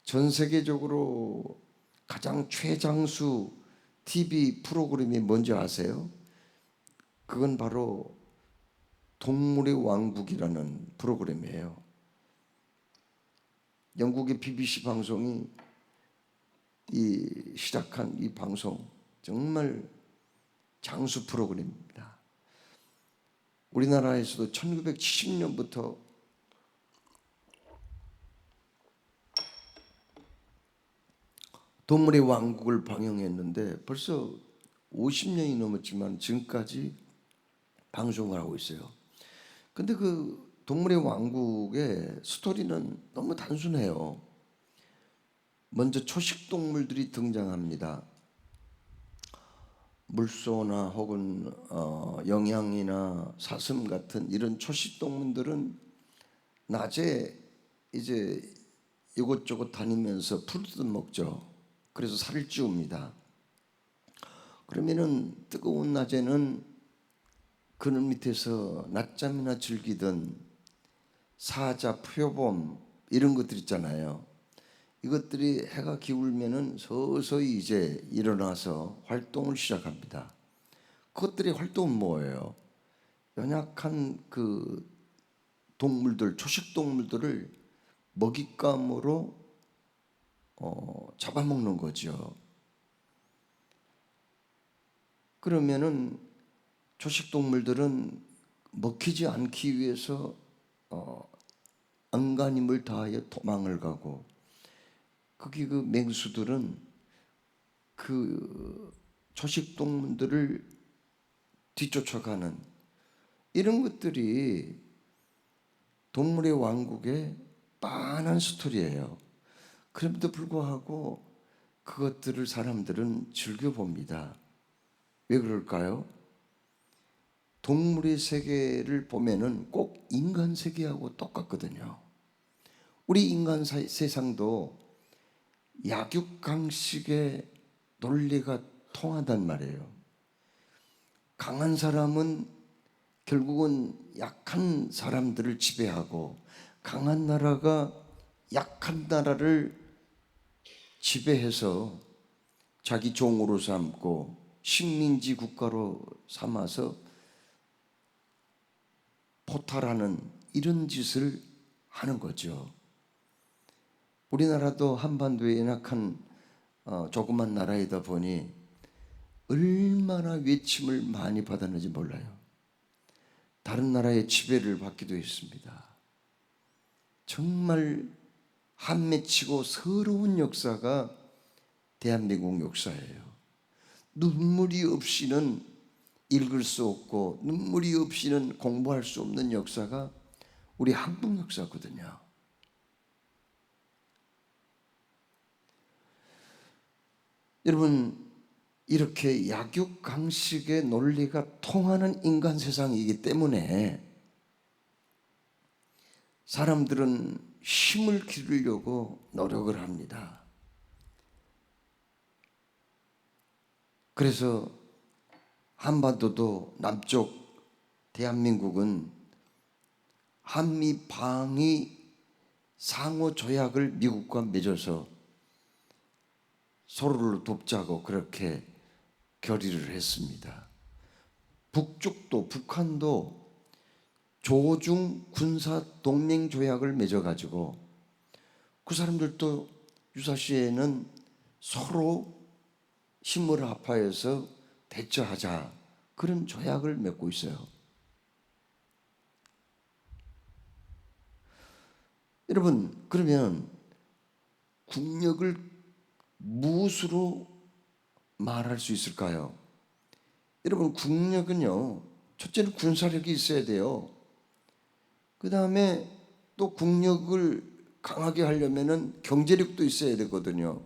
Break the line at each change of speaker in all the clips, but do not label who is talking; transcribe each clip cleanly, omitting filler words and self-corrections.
전 세계적으로 가장 최장수 TV 프로그램이 뭔지 아세요? 그건 바로 동물의 왕국이라는 프로그램이에요. 영국의 BBC 방송이 시작한 이 방송 정말 장수 프로그램입니다. 우리나라에서도 1970년부터 동물의 왕국을 방영했는데 벌써 50년이 넘었지만 지금까지 방송을 하고 있어요. 근데 그 동물의 왕국의 스토리는 너무 단순해요. 먼저 초식동물들이 등장합니다. 물소나 혹은 영양이나 사슴 같은 이런 초식동물들은 낮에 이제 이곳저곳 다니면서 풀 먹죠. 그래서 살을 찌웁니다. 그러면은 뜨거운 낮에는 그늘 밑에서 낮잠이나 즐기던 사자, 표범 이런 것들 있잖아요. 이것들이 해가 기울면은 서서히 이제 일어나서 활동을 시작합니다. 그것들의 활동은 뭐예요? 연약한 그 동물들, 초식 동물들을 먹잇감으로 잡아먹는 거죠. 그러면은 초식 동물들은 먹히지 않기 위해서 안간힘을 다하여 도망을 가고, 거기 그 맹수들은 그 초식 동물들을 뒤쫓아가는 이런 것들이 동물의 왕국의 빤한 스토리예요. 그럼에도 불구하고 그것들을 사람들은 즐겨봅니다. 왜 그럴까요? 동물의 세계를 보면은 꼭 인간 세계하고 똑같거든요. 우리 인간 세상도 약육강식의 논리가 통하단 말이에요. 강한 사람은 결국은 약한 사람들을 지배하고, 강한 나라가 약한 나라를 지배해서 자기 종으로 삼고 식민지 국가로 삼아서 포탈하는 이런 짓을 하는 거죠. 우리나라도 한반도에 연약한 조그만 나라이다 보니 얼마나 외침을 많이 받았는지 몰라요. 다른 나라의 지배를 받기도 했습니다. 정말 한맺히고 서러운 역사가 대한민국 역사예요. 눈물이 없이는 읽을 수 없고 눈물이 없이는 공부할 수 없는 역사가 우리 한국 역사거든요. 여러분, 이렇게 약육강식의 논리가 통하는 인간 세상이기 때문에 사람들은 힘을 기르려고 노력을 합니다. 그래서 한반도도 남쪽 대한민국은 한미 방위 상호 조약을 미국과 맺어서 서로를 돕자고 그렇게 결의를 했습니다. 북쪽도, 북한도 조중 군사 동맹 조약을 맺어가지고 그 사람들도 유사시에는 서로 힘을 합하여서 대처하자, 그런 조약을 맺고 있어요. 여러분, 그러면 국력을 무엇으로 말할 수 있을까요? 여러분, 국력은요, 첫째는 군사력이 있어야 돼요. 그 다음에 또 국력을 강하게 하려면 경제력도 있어야 되거든요.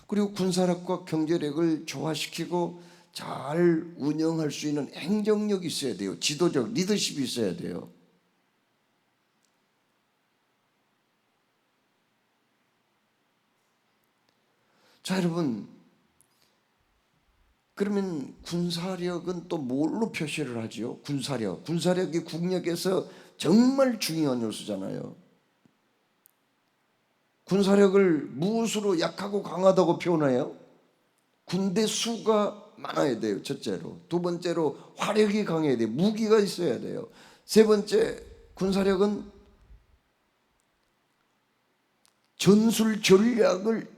그리고 군사력과 경제력을 조화시키고 잘 운영할 수 있는 행정력이 있어야 돼요. 지도적 리더십이 있어야 돼요. 자, 여러분, 그러면 군사력은 또 뭘로 표시를 하지요? 군사력이 국력에서 정말 중요한 요소잖아요. 군사력을 무엇으로 약하고 강하다고 표현해요? 군대 수가 많아야 돼요. 첫째로. 두 번째로 화력이 강해야 돼요. 무기가 있어야 돼요. 세 번째, 군사력은 전술 전략을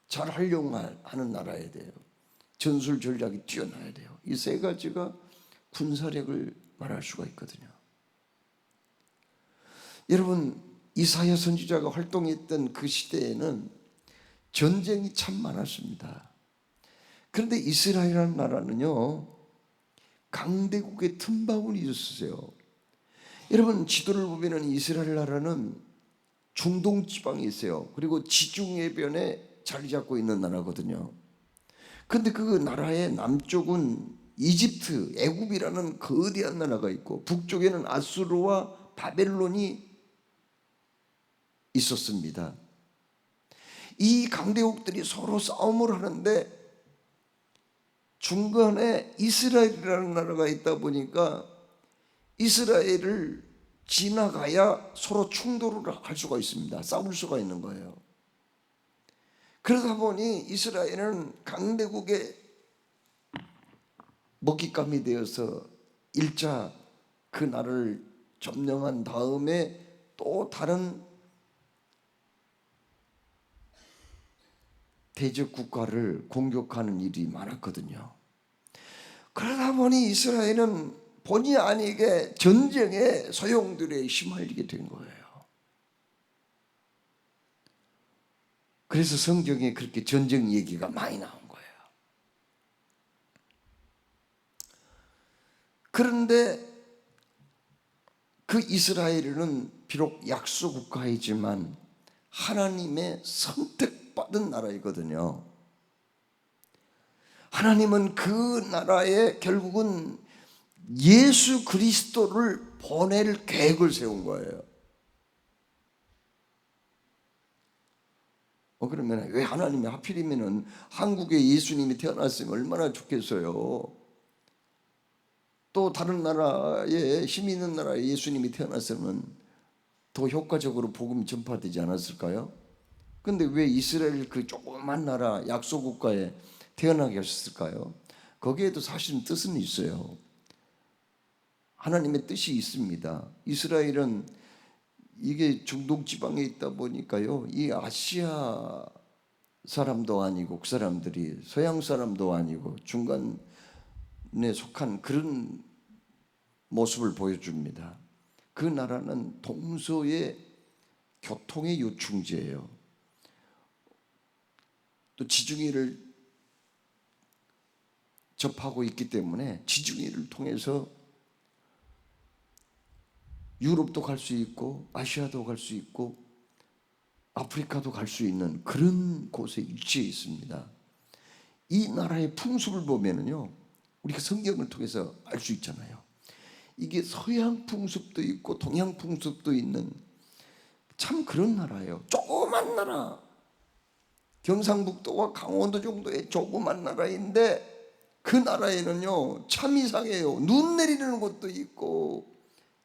잘 활용하는 나라여야 돼요. 전술 전략이 뛰어나야 돼요. 이 세 가지가 군사력을 말할 수가 있거든요. 여러분, 이사야 선지자가 활동했던 그 시대에는 전쟁이 참 많았습니다. 그런데 이스라엘이라는 나라는요, 강대국의 틈바구니 있었어요. 여러분, 지도를 보면 이스라엘 나라는 중동 지방에 있어요. 그리고 지중해변에 자리 잡고 있는 나라거든요. 그런데 그 나라의 남쪽은 이집트, 애굽이라는 거대한 나라가 있고 북쪽에는 아수르와 바벨론이 있었습니다. 이 강대국들이 서로 싸움을 하는데 중간에 이스라엘이라는 나라가 있다 보니까 이스라엘을 지나가야 서로 충돌을 할 수가 있습니다. 싸울 수가 있는 거예요. 그러다 보니 이스라엘은 강대국의 먹잇감이 되어서 1차 그 나라를 점령한 다음에 또 다른 대적 국가를 공격하는 일이 많았거든요. 그러다 보니 이스라엘은 본의 아니게 전쟁의 소용돌이에 휘말리게 된 거예요. 그래서 성경에 그렇게 전쟁 얘기가 많이 나온 거예요. 그런데 그 이스라엘은 비록 약소 국가이지만 하나님의 선택받은 나라이거든요. 하나님은 그 나라에 결국은 예수 그리스도를 보낼 계획을 세운 거예요. 그러면 왜 하나님이 하필이면 한국에 예수님이 태어났으면 얼마나 좋겠어요. 또 다른 나라에 힘 있는 나라에 예수님이 태어났으면 더 효과적으로 복음이 전파되지 않았을까요? 근데 왜 이스라엘 그 조그만 나라 약소국가에 태어나게 하셨을까요? 거기에도 사실은 뜻은 있어요. 하나님의 뜻이 있습니다. 이스라엘은 이게 중동 지방에 있다 보니까요, 이 아시아 사람도 아니고 그 사람들이 서양 사람도 아니고 중간에 속한 그런 모습을 보여줍니다. 그 나라는 동서의 교통의 요충지예요. 또 지중해를 접하고 있기 때문에 지중해를 통해서 유럽도 갈 수 있고 아시아도 갈 수 있고 아프리카도 갈 수 있는 그런 곳에 위치해 있습니다. 이 나라의 풍습을 보면은요, 우리가 성경을 통해서 알 수 있잖아요. 이게 서양 풍습도 있고 동양 풍습도 있는 참 그런 나라예요. 조그만 나라, 경상북도와 강원도 정도의 조그만 나라인데 그 나라에는요 참 이상해요. 눈 내리는 곳도 있고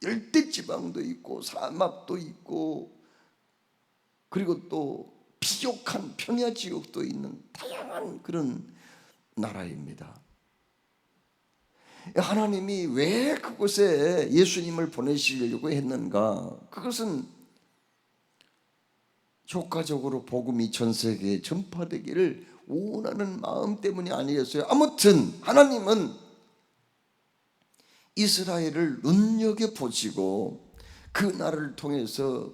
열대지방도 있고 사막도 있고 그리고 또 비옥한 평야지역도 있는 다양한 그런 나라입니다. 하나님이 왜 그곳에 예수님을 보내시려고 했는가? 그것은 효과적으로 복음이 전 세계에 전파되기를 원하는 마음 때문이 아니겠어요? 아무튼 하나님은 이스라엘을 눈여겨보시고 그 나라를 통해서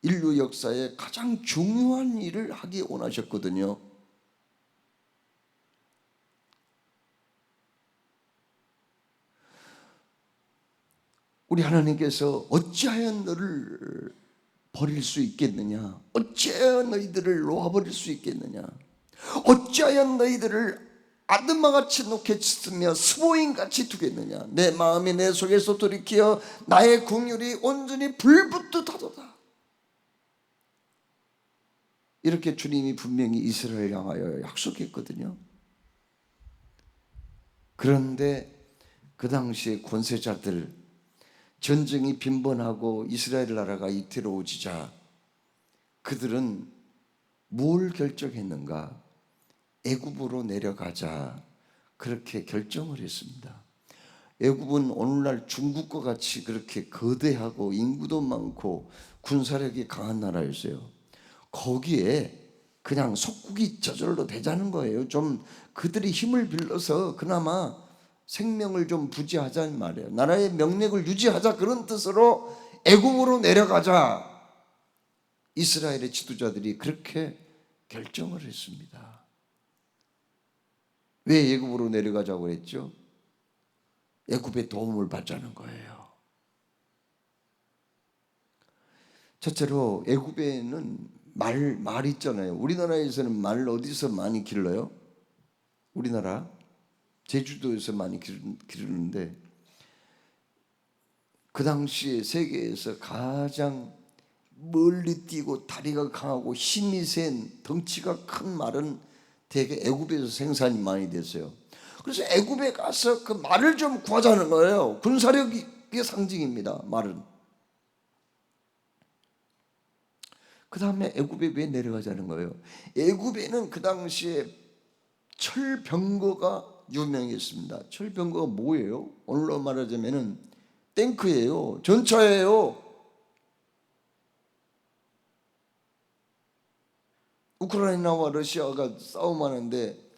인류 역사에 가장 중요한 일을 하기 원하셨거든요. 우리 하나님께서 어찌하여 너를 버릴 수 있겠느냐? 어찌하여 너희들을 놓아버릴 수 있겠느냐? 어찌하여 너희들을 아드마같이 놓겠으며 스보인같이 두겠느냐? 내 마음이 내 속에서 돌이켜 나의 긍휼이 온전히 불붙듯 하도다. 이렇게 주님이 분명히 이스라엘 향하여 약속했거든요. 그런데 그 당시에 권세자들, 전쟁이 빈번하고 이스라엘 나라가 이태로워지자 그들은 뭘 결정했는가? 애굽으로 내려가자, 그렇게 결정을 했습니다. 애굽은 오늘날 중국과 같이 그렇게 거대하고 인구도 많고 군사력이 강한 나라였어요. 거기에 그냥 속국이 저절로 되자는 거예요. 좀 그들이 힘을 빌려서 그나마 생명을 좀 부지하자는 말이에요. 나라의 명맥을 유지하자, 그런 뜻으로 애굽으로 내려가자, 이스라엘의 지도자들이 그렇게 결정을 했습니다. 왜 애굽으로 내려가자고 했죠? 애굽의 도움을 받자는 거예요. 첫째로 애굽에는 말 있잖아요. 우리나라에서는 말 어디서 많이 길러요? 우리나라 제주도에서 많이 기르는데, 그 당시에 세계에서 가장 멀리 뛰고 다리가 강하고 힘이 센 덩치가 큰 말은 대개 애굽에서 생산이 많이 됐어요. 그래서 애굽에 가서 그 말을 좀 구하자는 거예요. 군사력의 상징입니다, 말은. 그 다음에 애굽에 왜 내려가자는 거예요? 애굽에는 그 당시에 철병거가 유명했습니다. 철병거가 뭐예요? 오늘로 말하자면은 탱크예요. 전차예요. 우크라이나와 러시아가 싸움하는데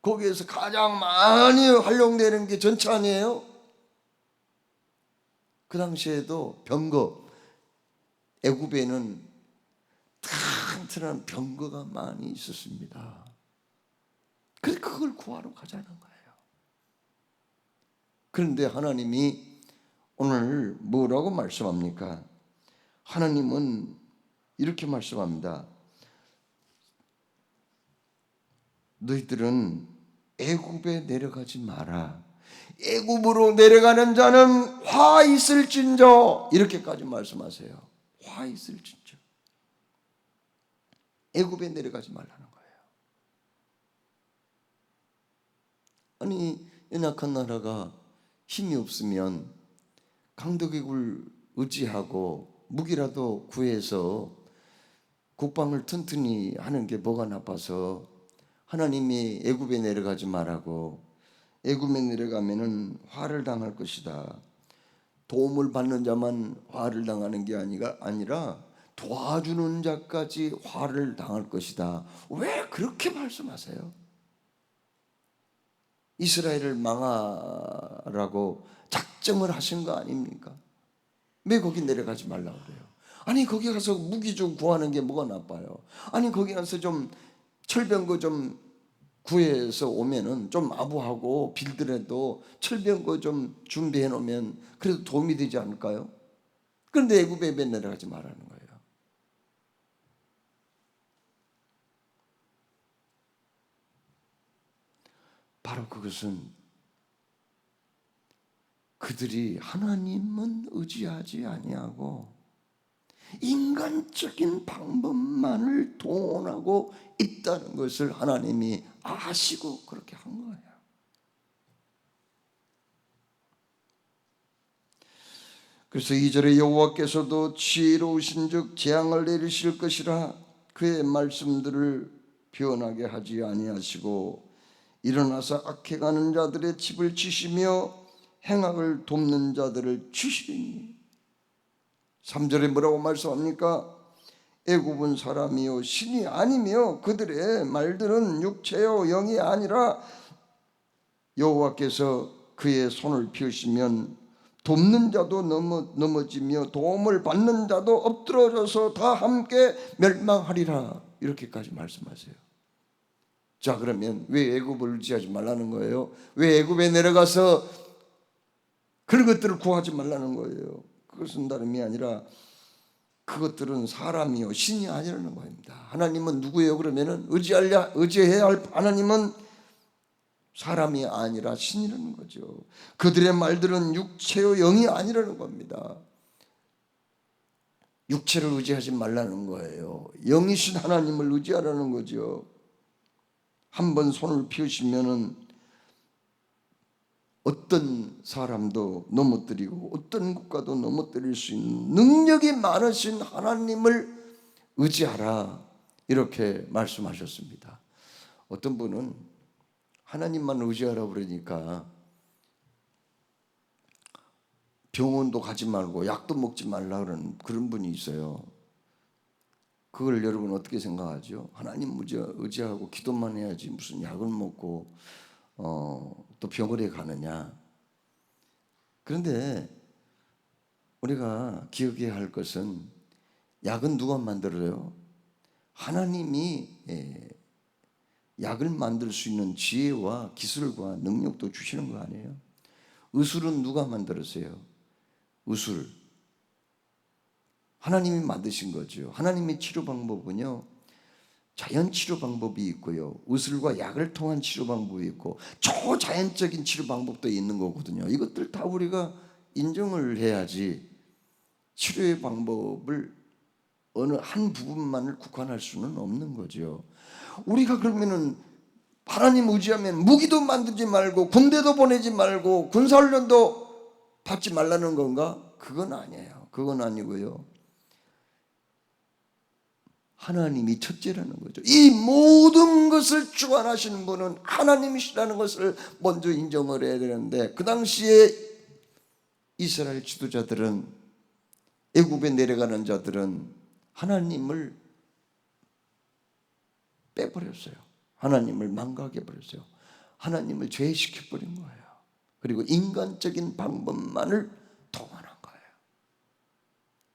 거기에서 가장 많이 활용되는 게 전차 아니에요? 그 당시에도 병거, 애굽에는 튼튼한 병거가 많이 있었습니다. 그래서 그걸 구하러 가자는 거예요. 그런데 하나님이 오늘 뭐라고 말씀합니까? 하나님은 이렇게 말씀합니다. 너희들은 애굽에 내려가지 마라. 애굽으로 내려가는 자는 화 있을진저, 이렇게까지 말씀하세요. 화 있을진저. 애굽에 내려가지 말라는 거예요. 아니, 연약한 나라가 힘이 없으면 강대국을 의지하고 무기라도 구해서 국방을 튼튼히 하는 게 뭐가 나빠서 하나님이 애굽에 내려가지 말라고, 애굽에 내려가면은 화를 당할 것이다, 도움을 받는 자만 화를 당하는 게 아니라 도와주는 자까지 화를 당할 것이다. 왜 그렇게 말씀하세요? 이스라엘을 망하라고 작정을 하신 거 아닙니까? 왜 거기 내려가지 말라고 그래요? 아니, 거기 가서 무기 좀 구하는 게 뭐가 나빠요? 아니, 거기 가서 좀 철병거 좀 구해서 오면은 좀 아부하고 빌더라도 철병거 좀 준비해 놓으면 그래도 도움이 되지 않을까요? 그런데 애굽에 왜 내려가지 말라는 거예요? 바로 그것은 그들이 하나님은 의지하지 아니하고 인간적인 방법만을 동원하고 있다는 것을 하나님이 아시고 그렇게 한 거예요. 그래서 2절에 여호와께서도 지혜로우신즉 재앙을 내리실 것이라 그의 말씀들을 변하게 하지 아니하시고 일어나서 악해가는 자들의 집을 치시며 행악을 돕는 자들을 치시리니. 3절에 뭐라고 말씀합니까? 애굽은 사람이요 신이 아니며 그들의 말들은 육체요 영이 아니라 여호와께서 그의 손을 펴시면 돕는 자도 넘어지며 도움을 받는 자도 엎드러져서 다 함께 멸망하리라. 이렇게까지 말씀하세요. 자, 그러면 왜 애굽을 의지하지 말라는 거예요? 왜 애굽에 내려가서 그런 것들을 구하지 말라는 거예요? 그것은 다름이 아니라 그것들은 사람이요 신이 아니라는 겁니다. 하나님은 누구예요? 그러면은 의지해야 할 하나님은 사람이 아니라 신이라는 거죠. 그들의 말들은 육체요 영이 아니라는 겁니다. 육체를 의지하지 말라는 거예요. 영이신 하나님을 의지하라는 거죠. 한번 손을 펴시면은 어떤 사람도 넘어뜨리고 어떤 국가도 넘어뜨릴 수 있는 능력이 많으신 하나님을 의지하라 이렇게 말씀하셨습니다. 어떤 분은 하나님만 의지하라 그러니까 병원도 가지 말고 약도 먹지 말라 그러는 그런 분이 있어요. 그걸 여러분 어떻게 생각하죠? 하나님 의지하고 기도만 해야지 무슨 약을 먹고 또 병원에 가느냐. 그런데 우리가 기억해야 할 것은 약은 누가 만들어요? 하나님이 약을 만들 수 있는 지혜와 기술과 능력도 주시는 거 아니에요? 의술은 누가 만들었어요? 의술 하나님이 만드신 거죠. 하나님의 치료 방법은요, 자연 치료 방법이 있고요, 의술과 약을 통한 치료 방법이 있고 초자연적인 치료 방법도 있는 거거든요. 이것들 다 우리가 인정을 해야지 치료의 방법을 어느 한 부분만을 국한할 수는 없는 거죠. 우리가 그러면은 하나님 의지하면 무기도 만들지 말고 군대도 보내지 말고 군사훈련도 받지 말라는 건가? 그건 아니에요. 그건 아니고요. 하나님이 첫째라는 거죠. 이 모든 것을 주관하시는 분은 하나님이시라는 것을 먼저 인정을 해야 되는데, 그 당시에 이스라엘 지도자들은, 애굽에 내려가는 자들은 하나님을 빼버렸어요. 하나님을 망각해버렸어요. 하나님을 죄시켜버린 거예요. 그리고 인간적인 방법만을 동원한 거예요.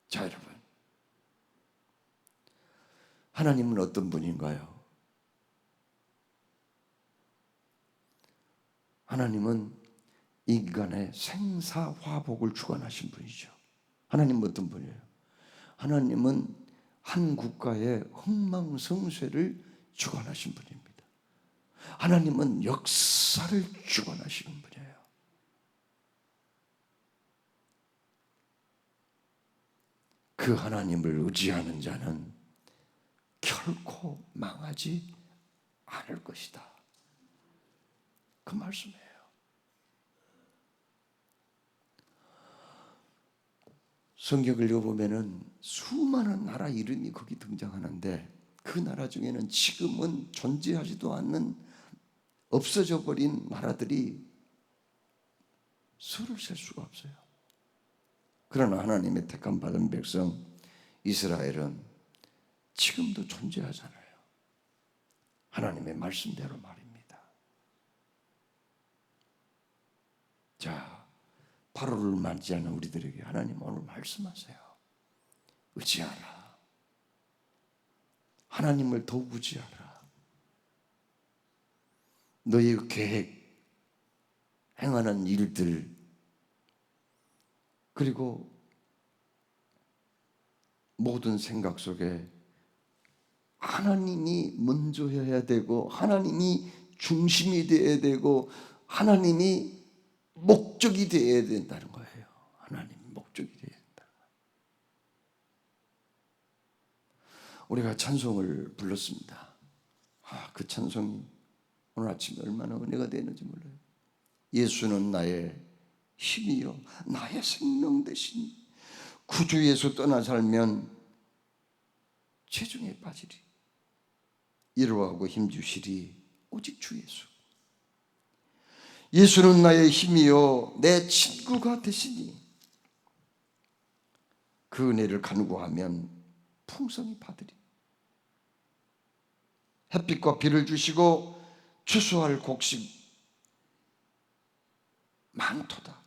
자, 여러분, 하나님은 어떤 분인가요? 하나님은 인간의 생사화복을 주관하신 분이죠. 하나님은 어떤 분이에요? 하나님은 한 국가의 흥망성쇠를 주관하신 분입니다. 하나님은 역사를 주관하시는 분이에요. 그 하나님을 의지하는 자는 결코 망하지 않을 것이다. 그 말씀이에요. 성경을 읽어보면은 수많은 나라 이름이 거기 등장하는데, 그 나라 중에는 지금은 존재하지도 않는 없어져 버린 나라들이 수를 셀 수가 없어요. 그러나 하나님의 택함 받은 백성 이스라엘은 지금도 존재하잖아요. 하나님의 말씀대로 말입니다. 자, 8월을 맞이하는 우리들에게 하나님 오늘 말씀하세요. 의지하라. 하나님을 더욱 의지하라. 너의 계획, 행하는 일들, 그리고 모든 생각 속에 하나님이 먼저 해야 되고, 하나님이 중심이 되어야 되고, 하나님이 목적이 되어야 된다는 거예요. 하나님 목적이 되어야 된다. 우리가 찬송을 불렀습니다. 그 찬송이 오늘 아침에 얼마나 은혜가 되는지 몰라요. 예수는 나의 힘이요 나의 생명 되시니 구주 예수 떠나 살면 체중에 빠지리. 위로하고 힘주시리 오직 주 예수. 예수는 나의 힘이요 내 친구가 되시니 그 은혜를 간구하면 풍성히 받으리. 햇빛과 비를 주시고 추수할 곡식 많도다.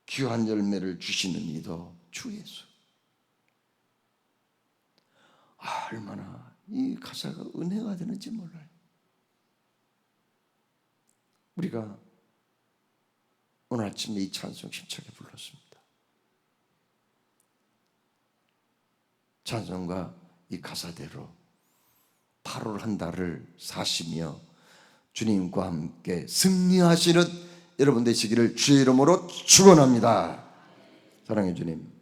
귀한 열매를 주시는 이도 주 예수. 얼마나 이 가사가 은혜가 되는지 몰라요. 우리가 오늘 아침에 이 찬송 힘차게 불렀습니다. 찬송과 이 가사대로 8월 한 달을 사시며 주님과 함께 승리하시는 여러분 되시기를 주의 이름으로 축원합니다. 사랑해 주님.